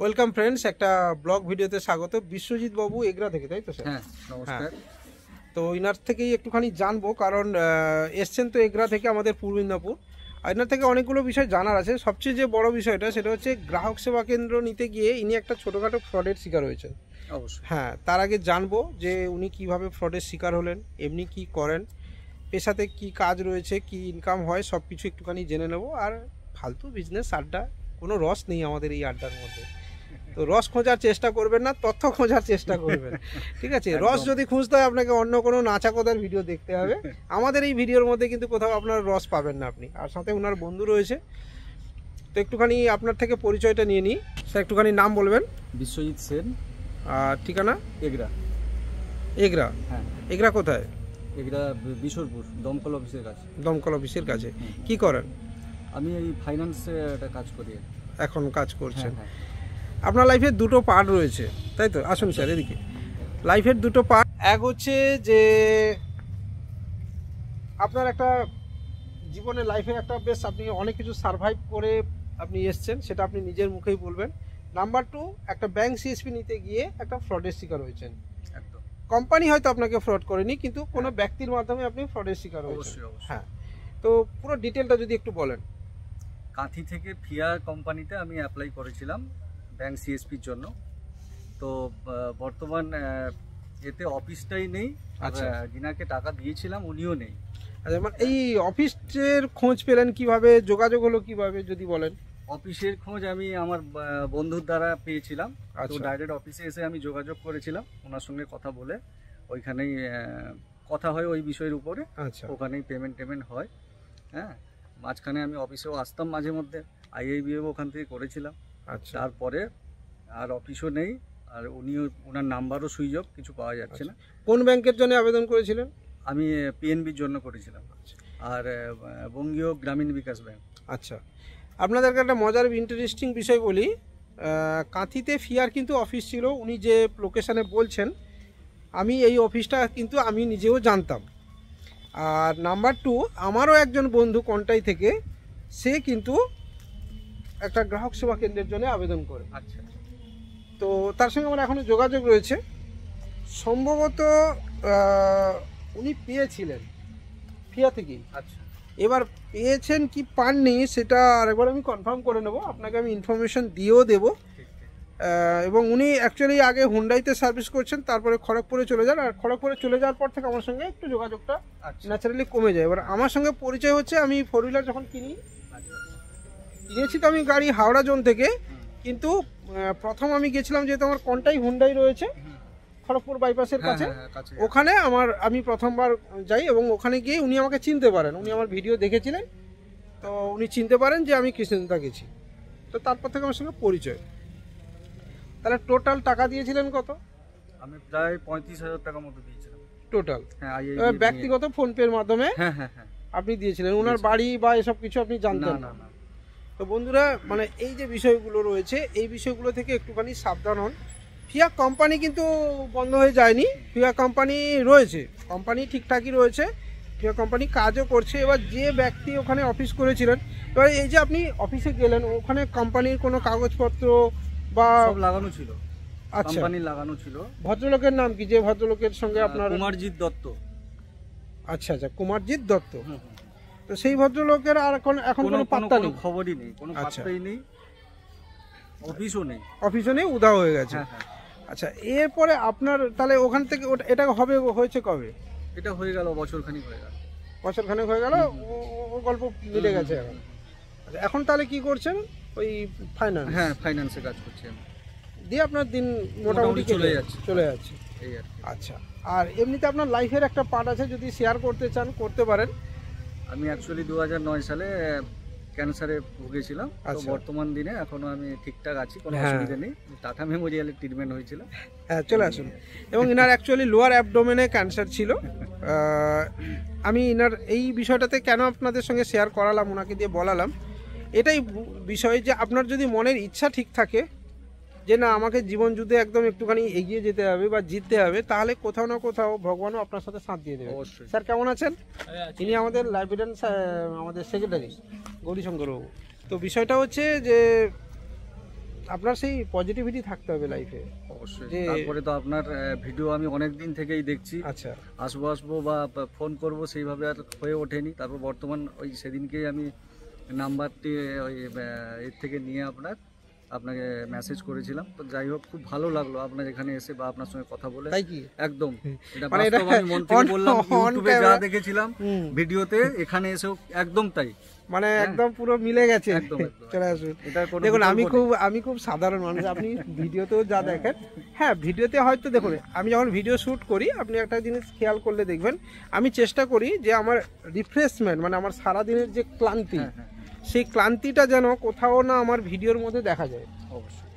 Welcome friends, একটা blog ভিডিওতে স্বাগত। বিশ্বজিৎ বাবু এগরা থেকে, তাই তো স্যার? হ্যাঁ, নমস্কার। তো ইনার থেকেই একটুখানি জানবো, কারণ এসছেন তো এগরা থেকে আমাদের পূর্ব মেদিনীপুর। আর ইনার থেকে অনেকগুলো বিষয় জানার আছে। সবচেয়ে যে বড় বিষয়টা সেটা হচ্ছে গ্রাহক সেবা কেন্দ্র নিতে গিয়ে ইনি একটা ছোটোখাটো ফ্রডের শিকার হয়েছেন। অবশ্যই। হ্যাঁ, তার আগে জানবো যে উনি কিভাবে ফ্রডের শিকার হলেন, এমনি কি করেন, পেশাতে কি কাজ রয়েছে, কি ইনকাম হয়, সব কিছু একটুখানি জেনে নেবো। আর ফালতু বিজনেস আড্ডা, কোনো রস নেই আমাদের এই আড্ডার মধ্যে। তো রস খোঁজার চেষ্টা করবেন না, তথ্য খোঁজার চেষ্টা করবেন, ঠিক আছে? রস যদি খুঁজতে হয় আপনাকে অন্য কোনো নাচাকোদার ভিডিও দেখতে হবে। আমাদের এই ভিডিওর মধ্যে কিন্তু কোথাও আপনার রস পাবেন না আপনি। আর সাথে ওনার বন্ধু রয়েছে, তো একটুখানি আপনার থেকে পরিচয়টা নিয়ে নিই। স্যার একটুখানি নাম বলবেন। বিশ্বজিৎ সেন। আর ঠিকানা? এগরা। এগরা? হ্যাঁ। এগরা কোথায়? এগরা বিশরপুর, দমকল অফিসের কাছে। দমকল অফিসের কাছে। কি করেন? আমি এই ফাইন্যান্সে একটা কাজ করি, এখন কাজ করছেন। হ্যাঁ। আপনার লাইফের দুটো পার্ট রয়েছে, তাই তো? আসুন স্যার এদিকে। লাইফের দুটো পার্ট, এক হচ্ছে যে আপনার একটা জীবনে লাইফে একটা বেশ আপনি অনেক কিছু সারভাইভ করে আপনি এসছেন, সেটা আপনি নিজের মুখেই বলবেন। নাম্বার টু, একটা ব্যাংক সিএসপি নিতে গিয়ে একটা ফ্রডের শিকার হয়েছেন। একদম। কোম্পানি হয়তো আপনাকে ফ্রড করেনি, কিন্তু কোনো ব্যক্তির মাধ্যমে আপনি ফ্রডের শিকার হয়েছেন। অবশ্যই। হ্যাঁ, তো পুরো ডিটেলটা যদি একটু বলেন। কাঁথি থেকে ফিয়া কোম্পানিতে আমি অ্যাপ্লাই করেছিলাম ব্যাংক সিএসপির জন্য। তো বর্তমান এতে অফিসটাই নেই। আচ্ছা, যিনাকে টাকা দিয়েছিলাম উনিও নেই। আচ্ছা, মানে এই অফিসের খোঁজ পেলেন কিভাবে, যোগাযোগ হলো কিভাবে যদি বলেন? অফিসের খোঁজ আমি আমার বন্ধুর দ্বারা পেয়েছিলাম। তো আচ্ছা। ডাইরেক্ট অফিসে এসে আমি যোগাযোগ করেছিলাম, ওনার সঙ্গে কথা বলে ওইখানেই কথা হয় ওই বিষয়ের উপরে। আচ্ছা। ওখানেই পেমেন্ট হয়। হ্যাঁ, মাঝখানে আমি অফিসেও আসতাম মাঝে মধ্যে, আইআইবিএও ওখান থেকে করেছিলাম। আচ্ছা। তারপরে আর অফিসও নেই, আর ওনার নাম্বারও সুইচ অফ, কিছু পাওয়া যাচ্ছে না। কোন ব্যাংকের জন্য আবেদন করেছিলেন? আমি পিএনবির জন্য করেছিলাম, আর বঙ্গীয় গ্রামীণ বিকাশ ব্যাংক। আচ্ছা, আপনাদেরকে একটা মজার ইন্টারেস্টিং বিষয় বলি। কাঁথিতে ফিয়ার কিন্তু অফিস ছিল, উনি যে লোকেশানে বলছেন, আমি এই অফিসটা কিন্তু আমি নিজেও জানতাম। আর নাম্বার টু, আমারও একজন বন্ধু কন্টাই থেকে, সে কিন্তু একটা গ্রাহক সেবা কেন্দ্রের জন্য আবেদন করে। আচ্ছা। তো তার সঙ্গে আমার এখনও যোগাযোগ রয়েছে। সম্ভবত উনি পেয়েছিলেন ফিয়া থেকেই। আচ্ছা। এবার পেয়েছেন কি পাননি সেটা আরেকবার আমি কনফার্ম করে নেব, আপনাকে আমি ইনফরমেশন দিয়েও দেবো। এবং উনি অ্যাকচুয়ালি আগে হুন্ডাইতে সার্ভিস করছেন, তারপরে খড়গপুরে চলে যান। আর খড়গপুরে চলে যাওয়ার পর থেকে আমার সঙ্গে একটু যোগাযোগটা ন্যাচারালি কমে যায়। এবার আমার সঙ্গে পরিচয় হচ্ছে, আমি 4 হুইলার যখন কিনেছি, তো আমি গাড়ি হাওড়া জোন থেকে। কিন্তু প্রথম আমি গেছিলাম, যেহেতু আমার কন্টাই হুন্ডাই রয়েছে খড়গপুর বাইপাসের কাছে, ওখানে আমি প্রথমবার যাই। এবং ওখানে গিয়ে উনি আমাকে চিনতে পারেন, উনি আমার ভিডিও দেখেছিলেন, তো উনি চিনতে পারেন যে আমি কৃষ্ণদা গেছি। তো তারপর থেকে আমার সঙ্গে পরিচয়। তাহলে টোটাল টাকা দিয়েছিলেন কত? আমি প্রায় 35,000 টাকা মতো দিয়েছিলাম টোটাল। হ্যাঁ, ব্যক্তিগত ফোনপের মাধ্যমে আপনি দিয়েছিলেন। ওনার বাড়ি বা এসব কিছু আপনি জানতেন না? তো বন্ধুরা, মানে এই যে বিষয়গুলো রয়েছে, এই বিষয়গুলো থেকে একটুখানি সাবধান হন। ফিয়া কোম্পানি কিন্তু বন্ধ হয়ে যায়নি, ফিয়া কোম্পানি রয়েছে, কোম্পানি ঠিকঠাকই রয়েছে, ফিয়া কোম্পানি কাজও করছে। এবার যে ব্যক্তি ওখানে অফিস করেছিলেন, এবার এই যে আপনি অফিসে গেলেন, ওখানে কোম্পানির কোনো কাগজপত্র বা লাগানো ছিল? আচ্ছা, কোম্পানি লাগানো ছিল। ভদ্রলোকের নাম কি, যে ভদ্রলোকের সঙ্গে আপনার? কুমারজিৎ দত্ত। আচ্ছা, কুমারজিৎ দত্ত। তো সেই ভদ্রলোকের আর এখন কোনো পাত্তা নেই, খবরই নেই, কোনো পাত্তাই নেই, অফিসও নেই, উধাও হয়ে গেছে। আচ্ছা, এরপরে আপনার তাহলে ওখান থেকে এটা হয়েছে কবে? এটা হয়ে গেল বছরখানেক হয়ে গেল। বছরখানেক হয়ে গেল, ও গল্প মিলে গেছে এখন। আচ্ছা, এখন তাহলে কি করছেন? ওই ফাইন্যান্স? হ্যাঁ, ফাইন্যান্সে কাজ করছি আমি। দিয়ে আপনার দিন মোটামুটি চলে যাচ্ছে এই আর কি। আচ্ছা, আর এমনিতে আপনার লাইফের একটা পার্ট আছে, যদি শেয়ার করতে চান করতে পারেন। আমি অ্যাকচুয়ালি 2009 সালে ক্যান্সারে ভুগেছিলাম। তো বর্তমান দিনে এখনো আমি ঠিকঠাক আছি, কোনো অসুবিধা নেই। টাটা মেমোরিয়ালে ট্রিটমেন্ট হয়েছিল। হ্যাঁ, চলে আসুন। এবং ইনার অ্যাকচুয়ালি লোয়ার অ্যাবডোমেনে ক্যান্সার ছিল। আমি ইনার এই বিষয়টাতে কেন আপনাদের সঙ্গে শেয়ার করালাম, ওনাকে দিয়ে বলালাম, এটাই বিষয় যে আপনার যদি মনের ইচ্ছা ঠিক থাকে যে না, আমাকে জীবন যুদ্ধে একদম একটুখানি এগিয়ে যেতে হবে বা জিততে হবে, তাহলে কোথাও না কোথাও ভগবানও আপনার সাথে সাথ দিয়ে দেবে। অবশ্যই। স্যার কেমন আছেন? ইনি আমাদের লাইব্রেরিয়ান, আমাদের সেক্রেটারি গৌরীশঙ্কর বাবু। তো বিষয়টা হচ্ছে যে আপনার সেই পজিটিভিটি থাকতে হবে লাইফে। অবশ্যই। যে তারপরে তো আপনার ভিডিও আমি অনেক দিন থেকেই দেখছি, আচ্ছা আসবো বা ফোন করব সেইভাবে আর হয়ে ওঠেনি। তারপর বর্তমান ওই সেদিনকেই আমি নাম্বারটি ওই এর থেকে নিয়ে আপনাকে মেসেজ করেছিলাম। তো যাই হোক, খুব ভালো লাগলো আপনার এখানে এসে বা আপনার সঙ্গে কথা বলে। তাই কি একদম এটা মানে এটা বাস্তব, আমি মন থেকে বললাম, ইউটিউবে যা দেখেছিলাম হুম। ভিডিওতে এখানে এসেও একদম তাই, মানে একদম পুরো মিলে গেছে। একদম একদম। চলে আসুন। এটার কোনো দেখুন বিকল্প নেই। আমি খুব সাধারণ মানুষ, আপনি ভিডিওতেও যা দেখেন, হ্যাঁ ভিডিওতে হয়তো দেখুন আমি যখন ভিডিও শ্যুট করি আপনি একটা জিনিস খেয়াল করলে দেখবেন আমি চেষ্টা করি যে আমার রিফ্রেশমেন্ট মানে আমার সারাদিনের যে ক্লান্তি, হ্যাঁ, হ্যাঁ, সেই ক্লান্তিটা যেন কোথাও না আমার ভিডিওর মধ্যে দেখা যায়। অবশ্যই।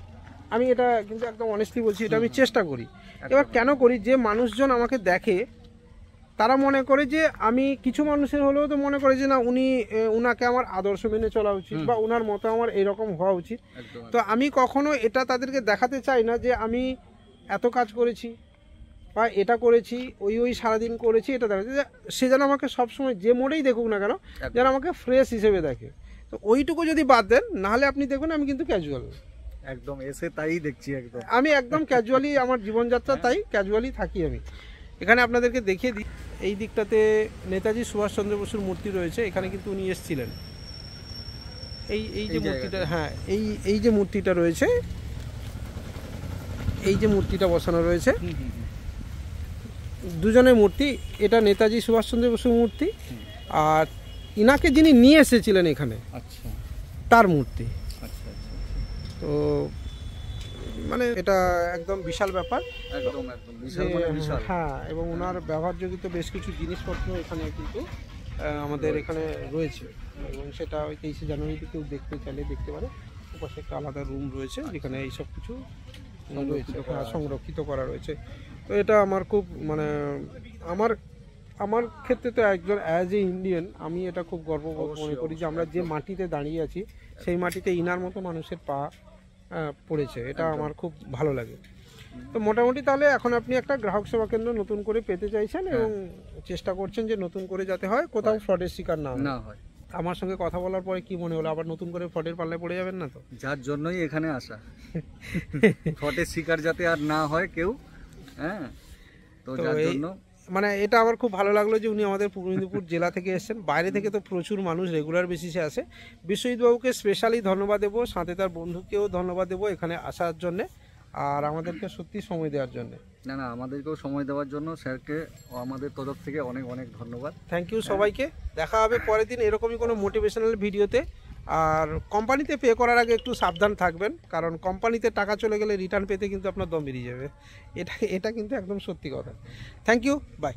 আমি এটা কিন্তু একদম অনেস্টলি বলছি, এটা আমি চেষ্টা করি। এবার কেন করি, যে মানুষজন আমাকে দেখে তারা মনে করে যে আমি, কিছু মানুষের হলেও তো মনে করে যে না উনাকে আমার আদর্শ মেনে চলা উচিত বা উনার মতো আমার এরকম হওয়া উচিত। একদম তো আমি কখনো এটা তাদেরকে দেখাতে চাই না যে আমি এত কাজ করেছি বা এটা করেছি, ওই সারাদিন করেছি, এটা দেখা যায় সে যেন আমাকে সবসময় যে মোড়েই দেখুক না কেন যেন আমাকে ফ্রেশ হিসেবে দেখে। তো ওইটুকু যদি বাদ দেন, নাহলে আপনি দেখবেন আমি কিন্তু ক্যাজুয়াল, একদম এসে তাই দেখছি, একদম আমি একদম ক্যাজুয়ালি আমার জীবনযাত্রা, তাই ক্যাজুয়ালি থাকি আমি। এখানে আপনাদেরকে দেখিয়ে দিই, এই দিকটাতে নেতাজি সুভাষচন্দ্র বসুর মূর্তি রয়েছে, এখানে কিন্তু উনি এসেছিলেন। এই যে মূর্তিটা, হ্যাঁ এই যে মূর্তিটা রয়েছে, এই যে মূর্তিটা বসানো রয়েছে, দুজনের মূর্তি, এটা নেতাজি সুভাষচন্দ্র বসুর মূর্তি, আর ইনাকে যিনি নিয়ে এসেছিলেন এখানে আচ্ছা তার মূর্তি। আচ্ছা আচ্ছা, তো মানে এটা একদম বিশাল ব্যাপার, একদম একদম বিশাল, মানে বিশাল। হ্যাঁ, এবং ওনার ব্যবহারযোগ্য বেশ কিছু জিনিসপত্র এখানে কিন্তু আমাদের এখানে রয়েছে, এবং সেটা ওই 23শে জানুয়ারিতে কেউ দেখতে চাইলে দেখতে পারে। ওপাশে একটা আলাদা রুম রয়েছে যেখানে এইসব কিছু রয়েছে, সংরক্ষিত করা রয়েছে। তো এটা আমার খুব মানে আমার ক্ষেত্রে তো একজন অ্যাজ এ ইন্ডিয়ান আমি এটা খুব গর্ববোধ মনে করি যে আমরা যে মাটিতে দাঁড়িয়ে আছি সেই মাটিতে ইনার মতো মানুষের পা পড়েছে, এটা আমার খুব ভালো লাগে। তো মোটামুটি তাহলে এখন আপনি একটা গ্রাহক সেবা কেন্দ্র নতুন করে পেতে চাইছেন এবং চেষ্টা করছেন যে নতুন করে যাতে হয়, কোথাও ফ্রডের শিকার না হয়। আমার সঙ্গে কথা বলার পরে কি মনে হলো, আবার নতুন করে ফ্রডের পাল্লায় পড়ে যাবেন না তো? যার জন্যই এখানে আসা, ফ্রডের শিকার যাতে আর না হয় কেউ। হ্যাঁ, তো যার জন্য মানে এটা আমার খুব ভালো লাগলো যে উনি আমাদের পূর্ব মেদিনীপুর জেলা থেকে এসেছেন। বাইরে থেকে তো প্রচুর মানুষ রেগুলার বেসিসে আসে। বিশ্বজিৎবাবুকে স্পেশালি ধন্যবাদ দেবো, সাথে তার বন্ধুকেও ধন্যবাদ দেবো এখানে আসার জন্যে আর আমাদেরকে সত্যি সময় দেওয়ার জন্যে। না আমাদেরকেও সময় দেওয়ার জন্য স্যারকে আমাদের তরফ থেকে অনেক অনেক ধন্যবাদ। থ্যাংক ইউ সবাইকে। দেখা হবে পরের দিন এরকমই কোনো মোটিভেশনাল ভিডিওতে। আর কোম্পানিতে পে করার আগে একটু সাবধান থাকবেন, কারণ কোম্পানিতে টাকা চলে গেলে রিটার্ন পেতে কিন্তু আপনার দম বেরিয়ে যাবে। এটা কিন্তু একদম সত্যি কথা। Thank you, by.